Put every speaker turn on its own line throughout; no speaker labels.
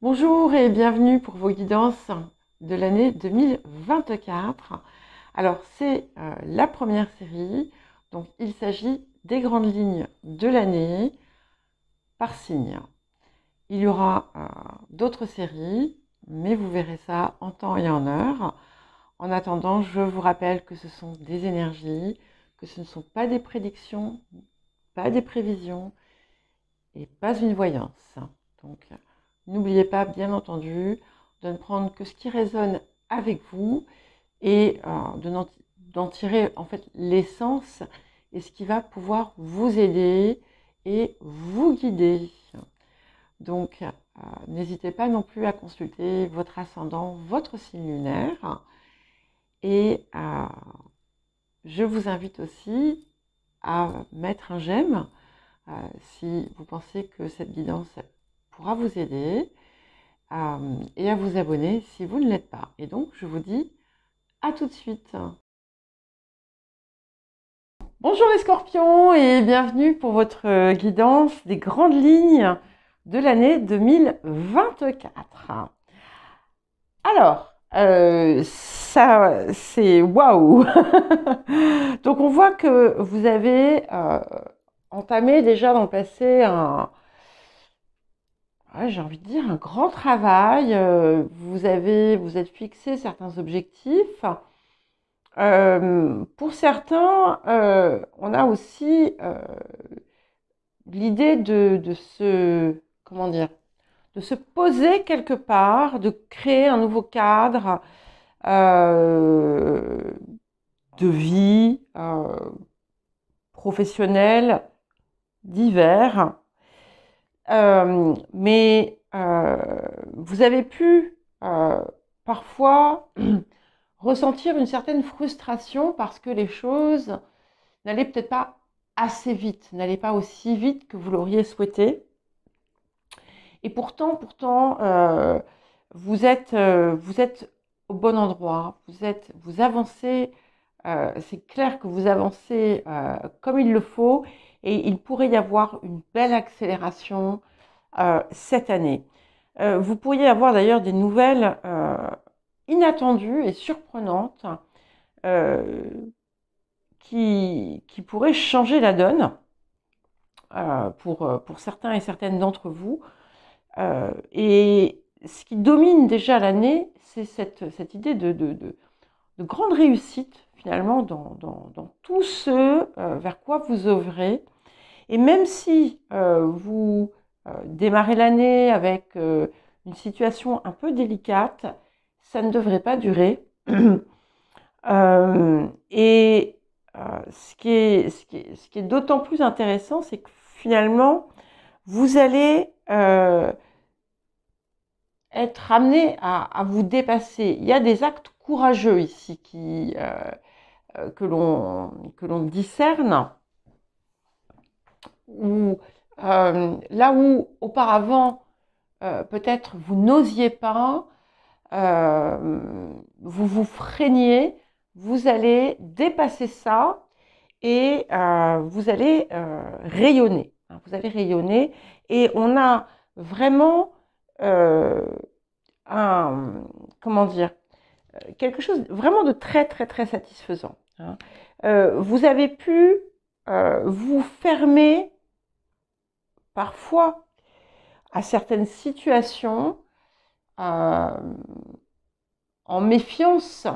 Bonjour et bienvenue pour vos guidances de l'année 2024. Alors, c'est la première série, donc il s'agit des grandes lignes de l'année par signe. Il y aura d'autres séries, mais vous verrez ça en temps et en heure. En attendant, je vous rappelle que ce sont des énergies, que ce ne sont pas des prédictions, pas des prévisions et pas une voyance. Donc, n'oubliez pas, bien entendu, de ne prendre que ce qui résonne avec vous et d'en tirer en fait l'essence et ce qui va pouvoir vous aider et vous guider. Donc, n'hésitez pas non plus à consulter votre ascendant, votre signe lunaire. Et je vous invite aussi à mettre un j'aime si vous pensez que cette guidance pourra vous aider et à vous abonner si vous ne l'êtes pas. Et donc, je vous dis à tout de suite. Bonjour les scorpions et bienvenue pour votre guidance des grandes lignes de l'année 2024. Alors, ça, c'est waouh. Donc, on voit que vous avez entamé déjà dans le passé j'ai envie de dire un grand travail. Vous êtes fixé certains objectifs. Pour certains, on a aussi l'idée de comment dire, de se poser quelque part, de créer un nouveau cadre de vie professionnelle, divers. Mais vous avez pu parfois ressentir une certaine frustration parce que les choses n'allaient peut-être pas assez vite, n'allaient pas aussi vite que vous l'auriez souhaité. Et pourtant, vous êtes au bon endroit, vous avancez, c'est clair que vous avancez comme il le faut, et il pourrait y avoir une belle accélération cette année. Vous pourriez avoir d'ailleurs des nouvelles inattendues et surprenantes qui pourraient changer la donne pour certains et certaines d'entre vous. Et ce qui domine déjà l'année, c'est cette idée de grande réussite finalement dans tout ce vers quoi vous œuvrez. Et même si vous démarrez l'année avec une situation un peu délicate, ça ne devrait pas durer. Ce qui est d'autant plus intéressant, c'est que finalement, vous allez être amené à vous dépasser. Il y a des actes courageux ici que l'on discerne, où, là où auparavant, peut-être vous n'osiez pas, vous vous freiniez, vous allez dépasser ça et vous allez rayonner. Vous allez rayonner et on a vraiment comment dire, quelque chose vraiment de très très très satisfaisant. Vous avez pu vous fermer parfois à certaines situations en méfiance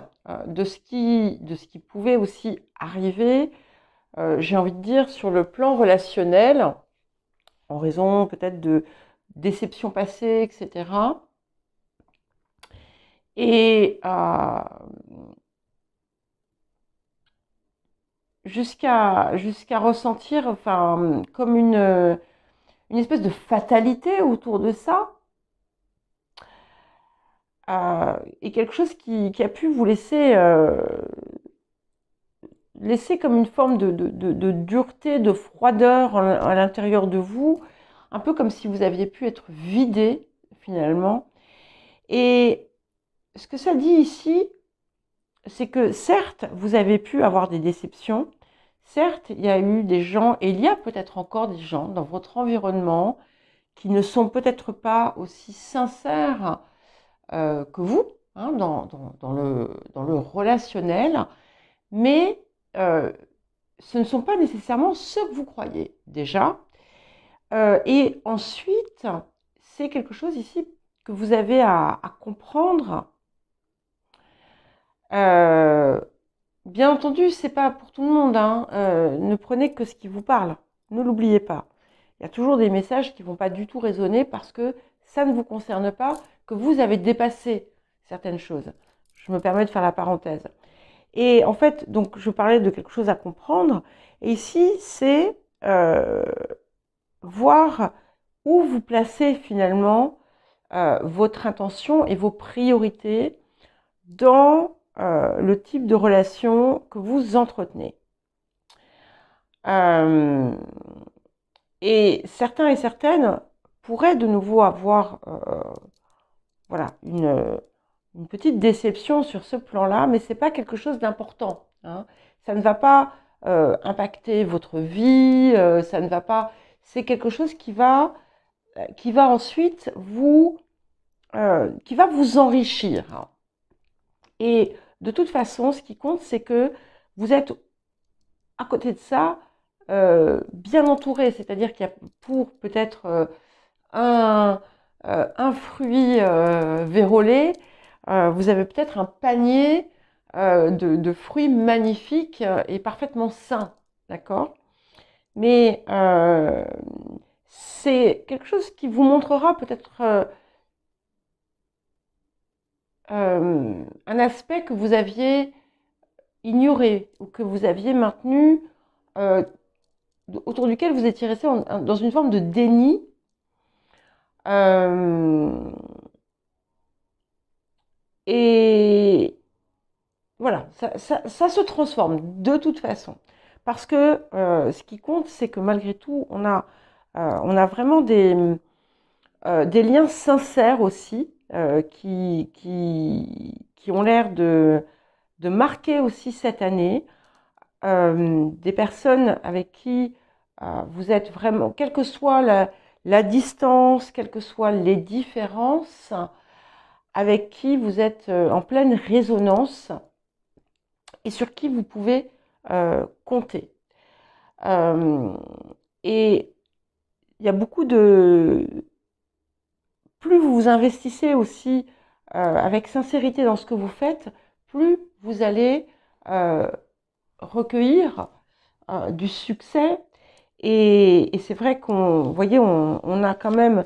de ce qui pouvait aussi arriver, j'ai envie de dire, sur le plan relationnel, en raison peut-être de déceptions passées, etc. Et jusqu'à ressentir comme une espèce de fatalité autour de ça. Et quelque chose qui a pu vous laisser comme une forme de dureté, de froideur à l'intérieur de vous, un peu comme si vous aviez pu être vidé finalement. Et ce que ça dit ici, c'est que certes, vous avez pu avoir des déceptions, certes, il y a eu des gens, et il y a peut-être encore des gens dans votre environnement qui ne sont peut-être pas aussi sincères que vous, hein, dans le relationnel, mais ce ne sont pas nécessairement ce que vous croyez déjà. Et ensuite, c'est quelque chose ici que vous avez à comprendre. Bien entendu, c'est pas pour tout le monde, hein. Ne prenez que ce qui vous parle. Ne l'oubliez pas. Il y a toujours des messages qui ne vont pas du tout résonner parce que ça ne vous concerne pas, que vous avez dépassé certaines choses. Je me permets de faire la parenthèse. Et en fait, donc, je parlais de quelque chose à comprendre. Et ici, c'est voir où vous placez finalement votre intention et vos priorités dans le type de relation que vous entretenez. Et certains et certaines pourraient de nouveau avoir voilà, une petite déception sur ce plan-là, mais ce n'est pas quelque chose d'important, hein. Ça ne va pas impacter votre vie, ça ne va pas. C'est quelque chose qui va ensuite qui va vous enrichir. Et de toute façon, ce qui compte, c'est que vous êtes à côté de ça bien entouré, c'est-à-dire qu'il y a pour peut-être un fruit vérolé, vous avez peut-être un panier de fruits magnifiques et parfaitement sains, d'accord? Mais c'est quelque chose qui vous montrera peut-être un aspect que vous aviez ignoré ou que vous aviez maintenu, autour duquel vous étiez resté dans une forme de déni. Et voilà, ça se transforme de toute façon. Parce que ce qui compte, c'est que malgré tout, on a vraiment des liens sincères aussi qui ont l'air de marquer aussi cette année. Des personnes avec qui vous êtes vraiment, quelle que soit la distance, quelles que soient les différences, avec qui vous êtes en pleine résonance et sur qui vous pouvez compter. Et il y a beaucoup de... Plus vous vous investissez aussi avec sincérité dans ce que vous faites, plus vous allez recueillir du succès. Et c'est vrai qu'on, vous voyez, on a quand même,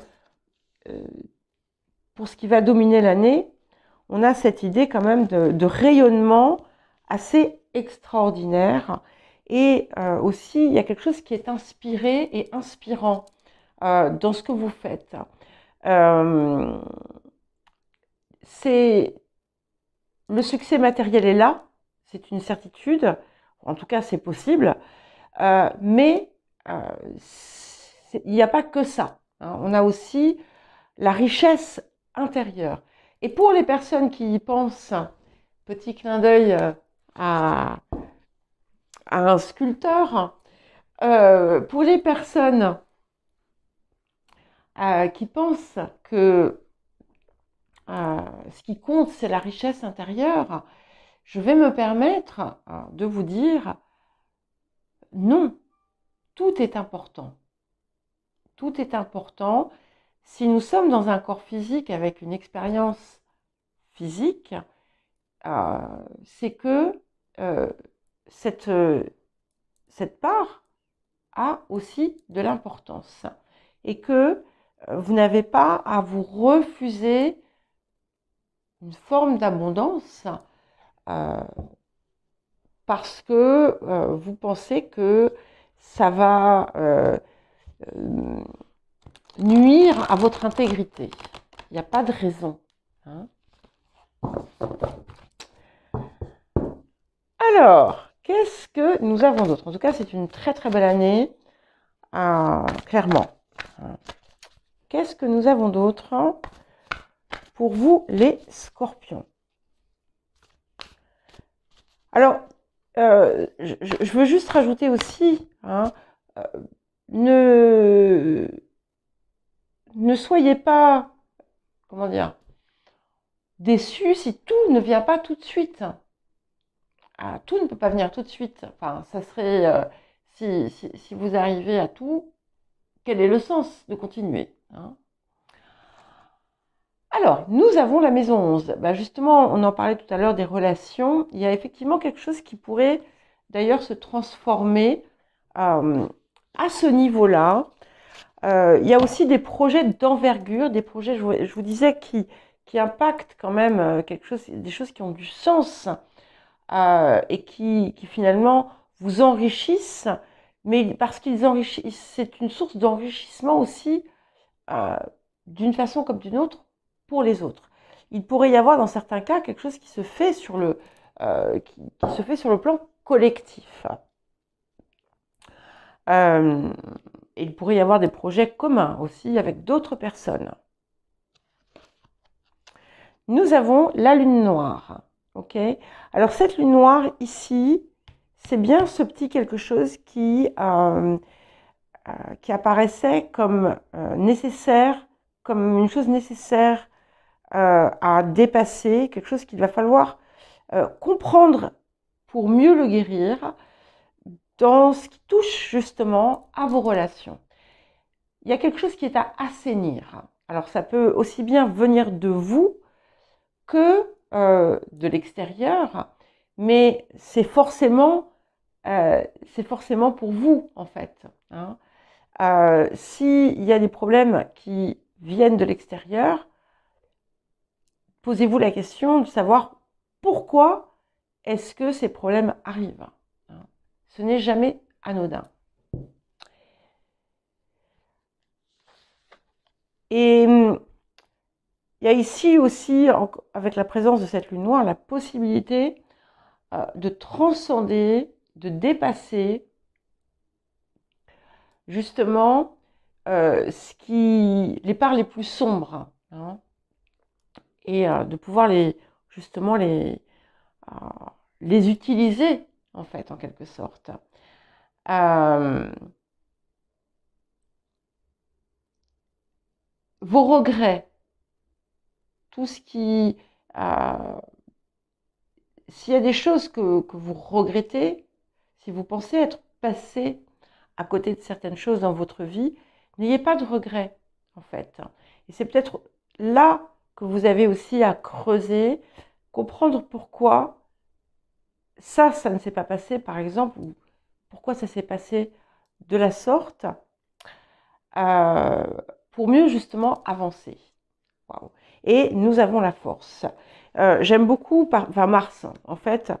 pour ce qui va dominer l'année, on a cette idée quand même de rayonnement assez extraordinaire. Et aussi, il y a quelque chose qui est inspiré et inspirant dans ce que vous faites. Le succès matériel est là, c'est une certitude, en tout cas c'est possible, mais il n'y a pas que ça, hein. On a aussi la richesse intérieure. Et pour les personnes qui y pensent, petit clin d'œil à un sculpteur, pour les personnes qui pensent que ce qui compte, c'est la richesse intérieure, je vais me permettre de vous dire non, tout est important. Tout est important. Si nous sommes dans un corps physique avec une expérience physique, c'est que cette part a aussi de l'importance et que vous n'avez pas à vous refuser une forme d'abondance parce que vous pensez que ça va nuire à votre intégrité. Il n'y a pas de raison, hein. Alors, qu'est-ce que nous avons d'autre? En tout cas, c'est une très très belle année, clairement. Qu'est-ce que nous avons d'autre pour vous, les scorpions? Alors, je veux juste rajouter aussi, hein, ne ne soyez pas, comment dire, déçus si tout ne vient pas tout de suite. Ah, tout ne peut pas venir tout de suite. Enfin, ça serait, si vous arrivez à tout, quel est le sens de continuer, hein? Alors, nous avons la maison 11. Bah, justement, on en parlait tout à l'heure des relations. Il y a effectivement quelque chose qui pourrait d'ailleurs se transformer à ce niveau-là. Il y a aussi des projets d'envergure, des projets, je vous disais, qui impactent quand même quelque chose, des choses qui ont du sens et qui finalement vous enrichissent, mais parce qu'ils enrichissent, c'est une source d'enrichissement aussi euh, d'une façon comme d'une autre pour les autres. Il pourrait y avoir dans certains cas quelque chose qui se fait sur qui se fait sur le plan collectif. Et il pourrait y avoir des projets communs aussi avec d'autres personnes. Nous avons la lune noire. Ok. Alors cette lune noire ici, c'est bien ce petit quelque chose qui apparaissait comme nécessaire, comme une chose nécessaire à dépasser, quelque chose qu'il va falloir comprendre pour mieux le guérir dans ce qui touche justement à vos relations. Il y a quelque chose qui est à assainir. Alors ça peut aussi bien venir de vous que de l'extérieur, mais c'est forcément pour vous en fait, hein. S'il y a des problèmes qui viennent de l'extérieur, posez-vous la question de savoir pourquoi est-ce que ces problèmes arrivent, hein. Ce n'est jamais anodin. Et il y a ici aussi, avec la présence de cette lune noire, la possibilité de transcender, de dépasser justement les parts les plus sombres, hein, et de pouvoir justement les utiliser en fait en quelque sorte. Vos regrets, tout ce qui s'il y a des choses que vous regrettez, si vous pensez être passé à côté de certaines choses dans votre vie, n'ayez pas de regrets, en fait. Et c'est peut-être là que vous avez aussi à creuser, comprendre pourquoi ça ne s'est pas passé, par exemple, ou pourquoi ça s'est passé de la sorte, pour mieux justement avancer. Wow. Et nous avons la force. J'aime beaucoup Mars, en fait,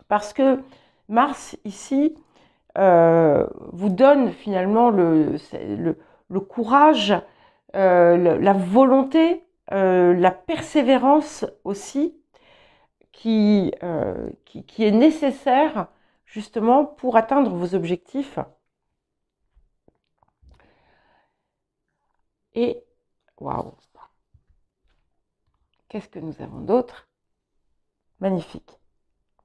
parce que Mars, ici, vous donne finalement le courage, la volonté, la persévérance aussi, qui est nécessaire justement pour atteindre vos objectifs. Et, waouh, qu'est-ce que nous avons d'autre? Magnifique.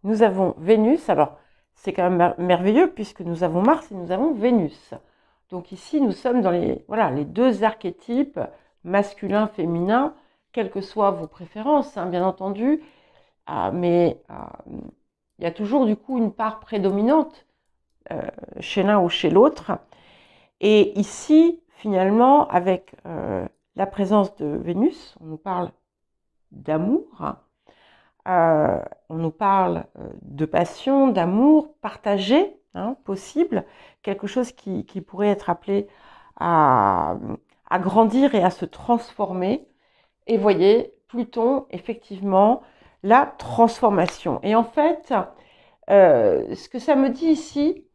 Nous avons Vénus, alors c'est quand même merveilleux puisque nous avons Mars et nous avons Vénus. Donc ici, nous sommes dans les deux archétypes, masculin, féminin, quelles que soient vos préférences, hein, bien entendu, mais il y a toujours du coup une part prédominante chez l'un ou chez l'autre. Et ici, finalement, avec la présence de Vénus, on nous parle d'amour, on nous parle de passion, d'amour partagé, hein, possible, quelque chose qui pourrait être appelé à grandir et à se transformer. Et voyez, Pluton, effectivement, la transformation. Et en fait, ce que ça me dit ici,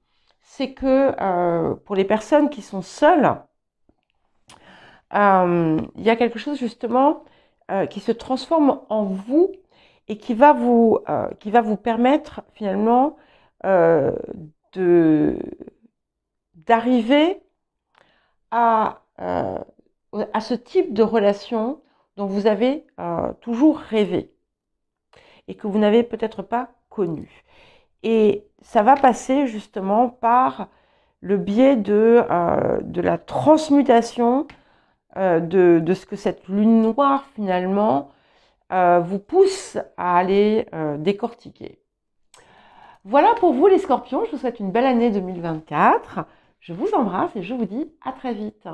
c'est que pour les personnes qui sont seules, il y a quelque chose justement qui se transforme en vous et qui va vous permettre finalement d'arriver à ce type de relation dont vous avez toujours rêvé et que vous n'avez peut-être pas connu. Et ça va passer justement par le biais de la transmutation de ce que cette lune noire finalement vous pousse à aller décortiquer. Voilà pour vous les scorpions, je vous souhaite une belle année 2024. Je vous embrasse et je vous dis à très vite.